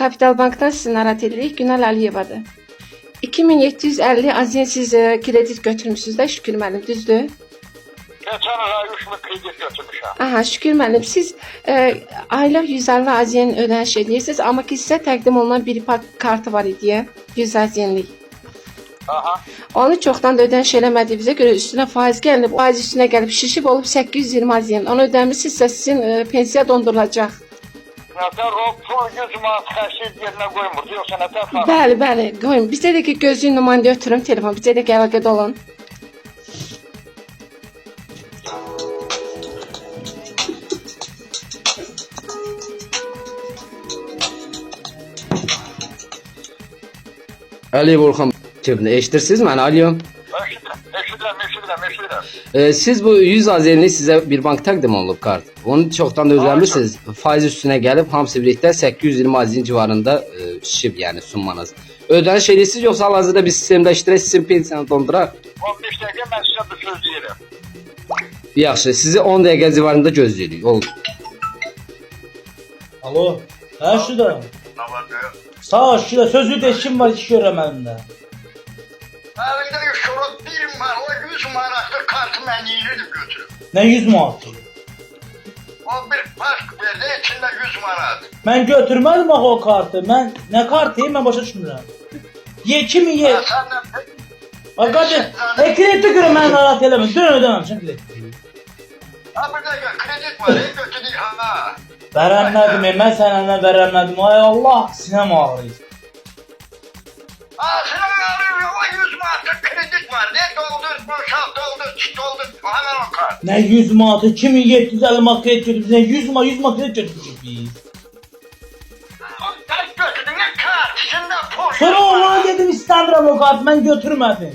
Kapital Bank'dan sizi narahat edirik. Günel Aliyevadır. 2750 aziyen siz kredit götürmüşsünüz də Şükür müəllim, düzdür? Geçen ay 3000 kredit götürmüşüm. Aha, Şükür müəllim, siz aylıq 150 aziyen ödəniş edirsiniz, amma ki sizə təqdim olunan bir kartı var idi, 100 aziyenlik. Aha. Onu çoxdan da ödəniş eləmədiyinizə görə üstünə faiz gəlib, faiz üstünə gəlib şişib olub 820 aziyen. Onu ödəmişsinizsə sizin pensiya dondurulacaq. Nətər o pul 100 manat xərcsiz yerinə qoymurdu, yoxsa nətər falan? Bəli, bəli, qoyun. Bizə də ki gözlüyün nümayəndə ötürüm telefon, bizə də əlaqədə olun. Ali Volkan eşitirsiniz mi? Alo. Eşidirəm. Siz bu 100 azenli sizə bir bank təqdim olunub kart. Onu çoxdan da ödəmişsiniz. Faiz üstünə gəlib hamısı birlikdə 820 azen civarında şişib, yəni summanız. Ödəniş edirsiniz yoxsa hal-hazırda bir sistemdə iştirək sizin pensiyanı donduraq? 15 dəqiqə mən sizə bu söz deyirəm. Yaxşı, sizi 10 dəqiqə civarında gözləyirik. Oldu. Alo, hə şurada. Nə var da? Sağ ol şurada, sözü de işim var, iş görəm əlimdə. Əlində bir şurada 1 manat, o 100 manatlıq kartı mən yeyirdim götürüb. Nə 100 manat? O bir park verdi, içində 100 manat. Mən götürmədim axı o kartı. Mən nə kartı? Mən başa düşmürəm. Kimi ye? Səndən Arkadaş, krediti görə mən narahat eləmə. Dön ödəməmişəm krediti. ha bir dəqiqə kredit var, götürük ha. Verəmədim, mən səndən verəmədim. Ay Allah, sinəm ağrıyır. Ağzına ağrıyor, o 100 manatlıq kredit var. Ne doldur, boşalt, doldur, hemen o kart. Nə 100 manatı? 2750 manat kredit götürdük. Nə 100 manat kredit götürdük biz. Sən götürdün, ne kart? İçində pul. Sonra ona dedim istəmirəm o kartı, mən götürmədim.